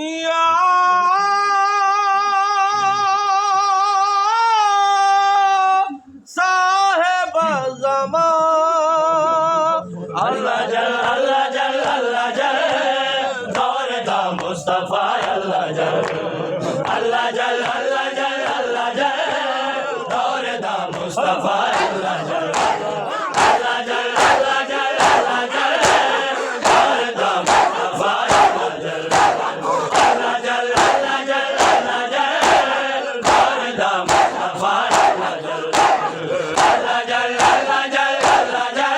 या साहेब ज़मान अल्लाह जल अल्लाह जल अल्लाह जल दौर दा मुस्तफा अल्लाह जल अल्लाह जल अल्लाह जल अल्लाह जल दौर दा मुस्तफा अल्लाह जल अल्लाह जल अल्लाह जल अल्लाह जल दौर दा मुस्तफा अल्लाह जल अल्लाह जल अल्लाह जल अल्लाह जल दौर दा मुस्तफा अल्लाह जल अल्लाह जल अल्लाह जल अल्लाह जल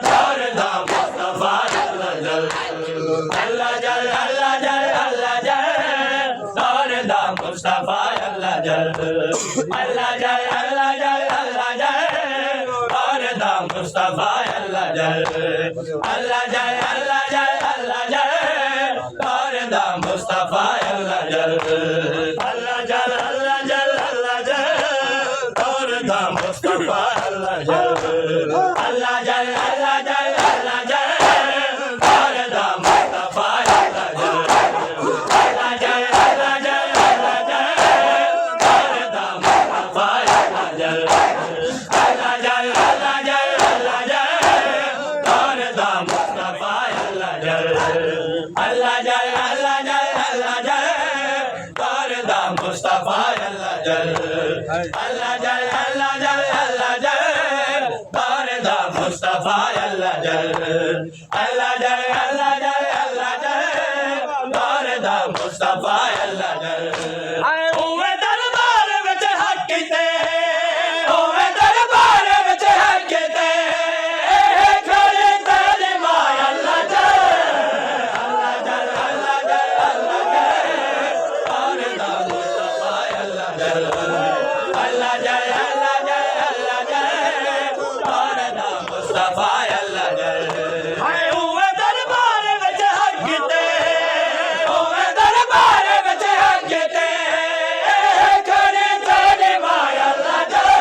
दौर दा मुस्तफा अल्लाह जल अल्लाह जल अल्लाह जल अल्लाह जल दौर दा मुस्तफा अल्लाह जल अल्लाह जल अल्लाह जल अल्लाह जल दौर दा मुस्तफा अल्लाह जल अल्लाह जल अल्लाह जल अल्लाह जल दौर दा मुस्तफा अल्लाह जल अल्लाह जल अल्लाह जल अल्लाह जल दौर दा मुस्तफा अल्लाह जल अल्लाह जल अल्लाह जल अल्लाह जल दौर दा मुस्तफा अल्लाह जल अल्लाह जल अल्लाह जल अल्लाह जल दौर दा मुस्तफा अल्लाह जल अल्लाह जल अल्लाह जल अल्लाह जल दौर दा मुस्तफा अल्लाह जल अल्लाह जल अल्लाह जल अल्लाह जल दौर दा मुस्तफा अल्लाह जल अल्लाह जल अल्लाह जल अल्लाह जल दौर दा मुस्तफा अल्लाह जल अल्लाह जल अल्लाह जल अल्लाह जल दौर दा मुस्तफा अल्लाह जल ओए दरबार विच हक ते ओए दरबार विच हक ते खड़े तेरे माय अल्लाह जल अल्लाह जल अल्लाह जल अल्लाह जल दौर दा मुस्तफा अल्लाह जल अल्लाह जल अल्लाह जल अल्लाह जल दौर दा मुस्तफा अल्लाह जल हाय ओए दरबार विच हक ते ओए दरबार विच हक ते खड़े तेरे माय अल्लाह जल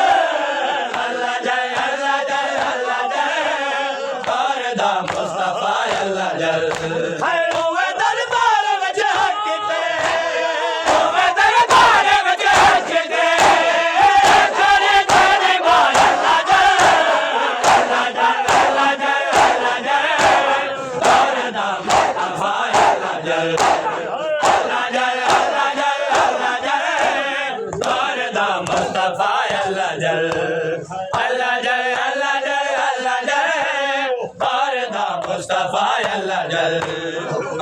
अल्लाह जल अल्लाह जल अल्लाह जल दौर दा मुस्तफा अल्लाह जल हाय ओए दरबार विच हक ते ओए दरबार विच हक ते खड़े तेरे माय अल्लाह जल अल्लाह जल अल्लाह जल अल्लाह जल दौर दा मुस्तफा अल्लाह जल अल्लाह जल अल्लाह जल अल्लाह जल दौर दा मुस्तफा अल्लाह जल अल्लाह जल अल्लाह जल अल्लाह जल दौर दा मुस्तफा अल्लाह जल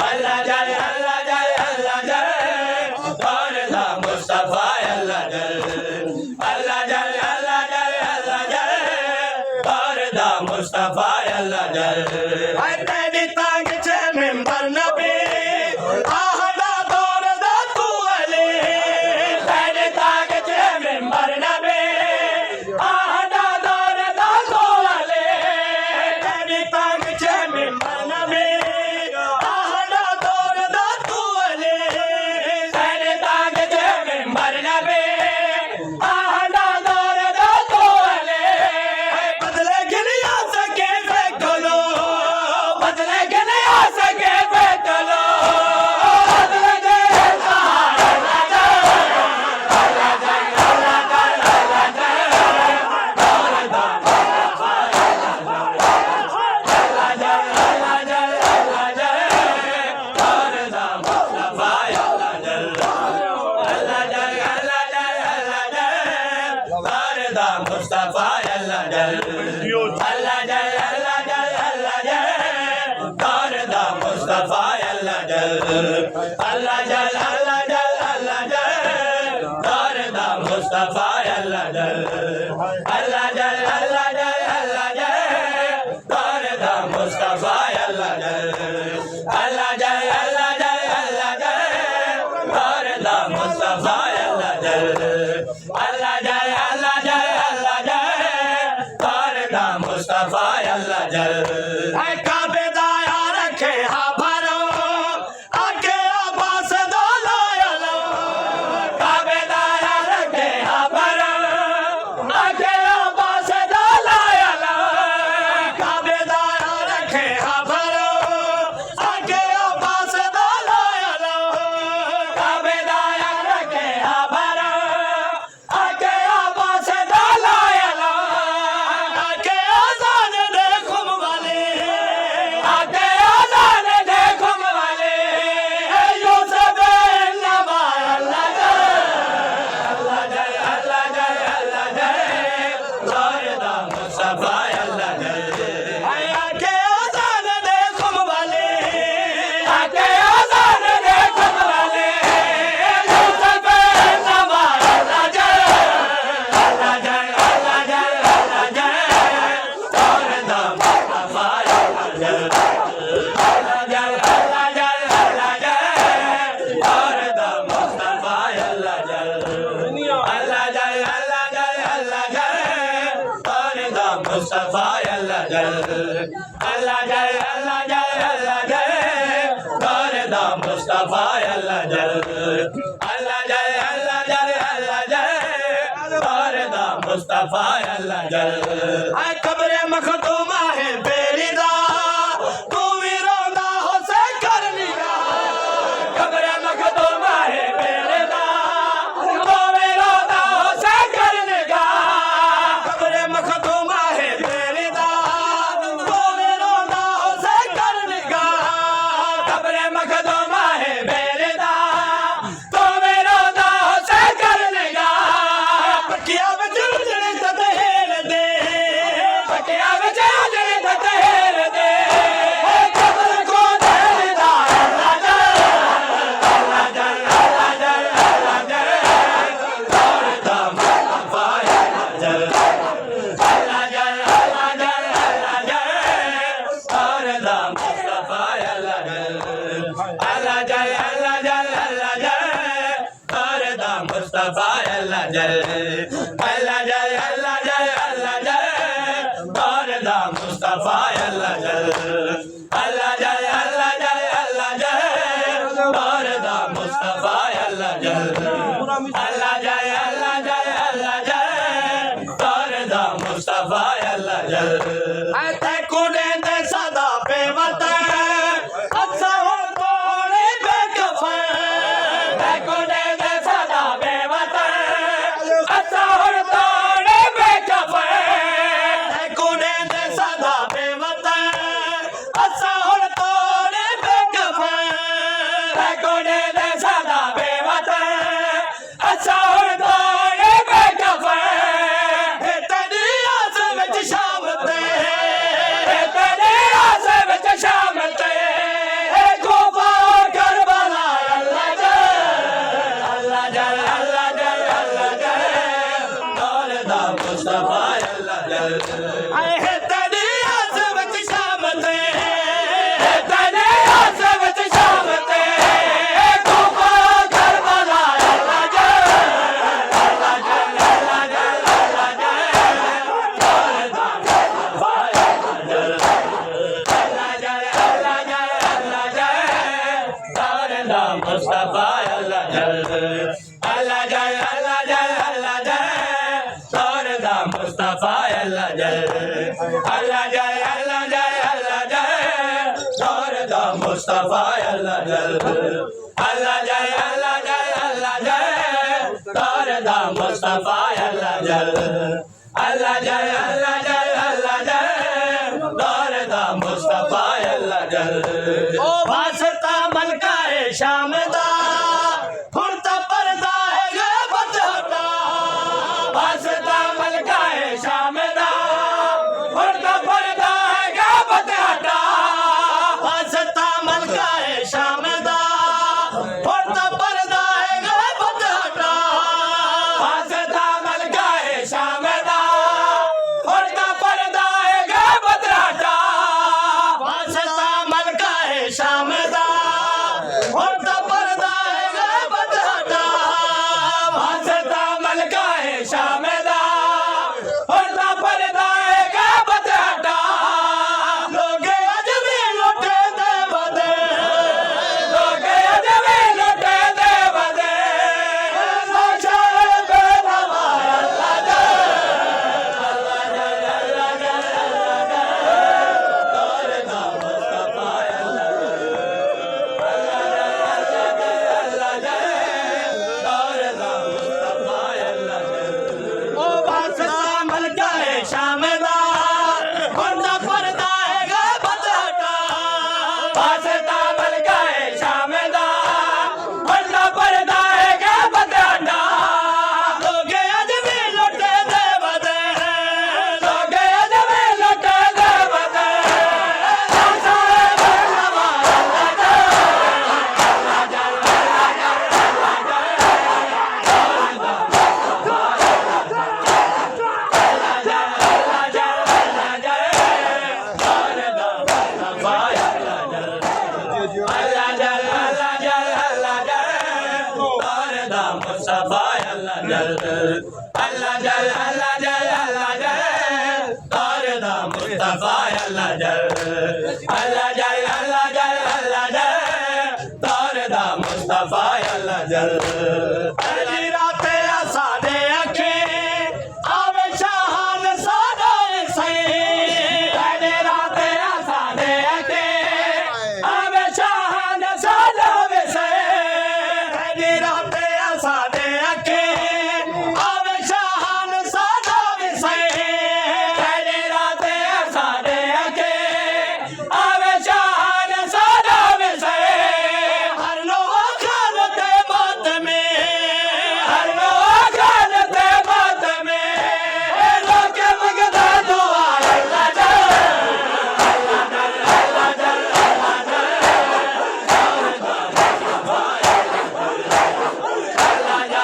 अल्लाह जल अल्लाह जल अल्लाह जल दौर दा मुस्तफा अल्लाह जल अल्लाह जल अल्लाह जल अल्लाह जल दौर दा मुस्तफा अल्लाह जल हाय तेरी तांग च मिंबर नबी आहदा दौर दा तू अली तेरी तांग च मिंबर नबी आहदा दौर दा तू अली तेरी तांग च मिंबर नबी आहदा दौर दा तू अली तेरी तांग च मिंबर नबी आहदा दौर दा तू अली बदले गिलिया सके फेंकलो बदले गिलिया सके फेंकलो बदले दे सहारा ना जल अल्लाह जल अल्लाह जल अल्लाह जल दौर दा मुस्तफा अल्लाह जल अल्लाह जल अल्लाह जल दौर दा मुस्तफा अल्लाह जल अल्लाह जल अल्लाह जल अल्लाह जल दौर दा मुस्तफा अल्लाह जल अल्लाह जल अल्लाह जल अल्लाह जल दौर दा मुस्तफा अल्लाह जल अल्लाह जल अल्लाह जल अल्लाह जल दौर दा मुस्तफा अल्लाह जल अल्लाह जल अल्लाह जल अल्लाह जल दौर दा मुस्तफा अल्लाह जल अल्लाह जल अल्लाह जल अल्लाह जल दौर दा मुस्तफा अल्लाह जल अल्लाह जल अल्लाह जल अल्लाह जल दौर दा मुस्तफा अल्लाह जल हाय काबे दा यार रखे हा भरो आगे अब्बास दा लाया लो काबे दा यार रखे हा भरो आगे अब्बास दा लाया लो काबे दा यार रखे हा भरो आगे अब्बास दा लाया लो अल्लाह जल अल्लाह जल अल्लाह जल अल्लाह जल दौरे दा मुस्तफा अल्लाह जल अल्लाह जल अल्लाह जल अल्लाह जल दौरे दा मुस्तफा अल्लाह जल आए कब्रे मखदूमा है बेरी दा तू भी रोंदा हो से कर लिया कब्रे मखदूमा है बेरी दा तू भी रोंदा हो से कर लिया कब्रे मखदूमा है बेरी दा तू भी रोंदा हो से कर लिया कब्रे मखदूमा है बेरी दा तू भी रोंदा हो से कर लिया पटिया में जुलझुल तहेर दे पटिया में जुलझुल तहेर दे कब्र को देदा अल्लाह जल अल्लाह जल अल्लाह जल अल्लाह जल दौरे दा मुस्तफा अल्लाह जल अल्लाह जल अल्लाह जल अल्लाह जल दौरे दा मुस्तफा अल्लाह जल अल्लाह जल अल्लाह जल अल्लाह जल दौरे दा मुस्तफा अल्लाह जल अल्लाह जल अल्लाह जल अल्लाह जल दौरे दा मुस्तफा अल्लाह जल अल्लाह जल अल्लाह जल अल्लाह जल दौरे दा मुस्तफा अल्लाह जल अल्लाह जल अल्लाह जल अल्लाह जल दौरे दा मुस्तफा अल्लाह जल ऐ कुड़े दे सदा बेवतन अच्छा हो तोड़े बेकफन ऐ कुड़े दे सदा बेवतन अच्छा हो तोड़े बेकफन ऐ कुड़े दे सदा बेवतन अच्छा हो तोड़े बेकफन ऐ कुड़े दे सदा बेवतन अच्छा हो तोड़े बेकफन हे तेरी आस विच शाम ते हे तेरी आस विच शाम ते हे कोफा करबला अल्लाह जल अल्लाह जल अल्लाह जल अल्लाह जल दौरे दा मुस्तफा अल्लाह जल आए हे तेरी आस विच शाम ते हे तेरी आस विच शाम ते हे कोफा करबला अल्लाह जल अल्लाह जल अल्लाह जल अल्लाह जल दौरे दा मुस्तफा अल्लाह जल अल्लाह जल अल्लाह जल अल्लाह जल दौरे दा मुस्तफा अल्लाह जल अल्लाह जल अल्लाह जल अल्लाह जल दौरे दा मुस्तफा अल्लाह जल अल्लाह जल अल्लाह जल अल्लाह जल दौरे दा मुस्तफा अल्लाह जल अल्लाह जल अल्लाह जल अल्लाह जल दौरे दा मुस्तफा अल्लाह जल अल्लाह जल अल्लाह जल अल्लाह जल दौरे दा मुस्तफा अल्लाह जल ओ वास्ता मलका है शाम दा फुरता पर्दा है गैबत हटा वास्ता मलका है शाम दा फुरता पर्दा है गैबत हटा वास्ता मलका है शाम दा फुरता पर्दा है गैबत हटा वास्ता मलका है शाम दा फुरता पर्दा है गैबत हटा वास्ता मलका है शाम दा फुरता पर्दा है गैबत हटा वास्ता मलका है शाम दा फुरता पर्दा है गैबत हटा लोगे अजमी लुटे दे बदे लोगे अजमी लुटे दे बदे लाशा बेनवा अल्लाह जल अल्लाह जल अल्लाह जल अल्लाह जल दौरे दा मुस्तफा अल्लाह जल अल्लाह जल अल्लाह जल दौरे दा मुस्तफा अल्लाह जल ओ वास्ता मलका है शाम दा फुरता पर्दा है गैबत हटा वास्ता मलका है शाम दा फुरता पर्दा है गैबत हटा लोगे अजमी लुटे दे बदे लोगे अजमी लुटे दे बदे लाशा बेनवा अल्लाह जल अल्लाह जल अल्लाह जल अल्लाह जल दौरे दा मुस्तफा अल्लाह जल अल्लाह जल अल्लाह जल अल्लाह जल दौरे दा मुस्तफा अल्लाह जल अल्लाह जल अल्लाह जल अल्लाह जल अल्लाह जल दौर दा मुस्तफा अल्लाह जल अली राते सादे अखे आवे शाहान सादा सही अली राते सादे अखे आवे शाहान सादा सही अली राते सादे अखे आवे शाहान सादा सही अली राते सादे अखे आवे शाहान सादा सही हर लोग खानते बात में हर लोग खानते बात में लोग मगदा दुआ अल्लाह जल अल्लाह जल अल्लाह जल अल्लाह जल अल्लाह जल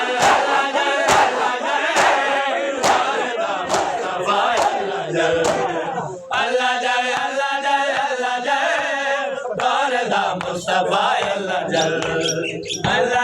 अल्लाह जल अल्लाह जल अल्लाह जल अल्लाह जल अल्लाह जल दौर दा मुस्तफा अल्लाह जल अल्लाह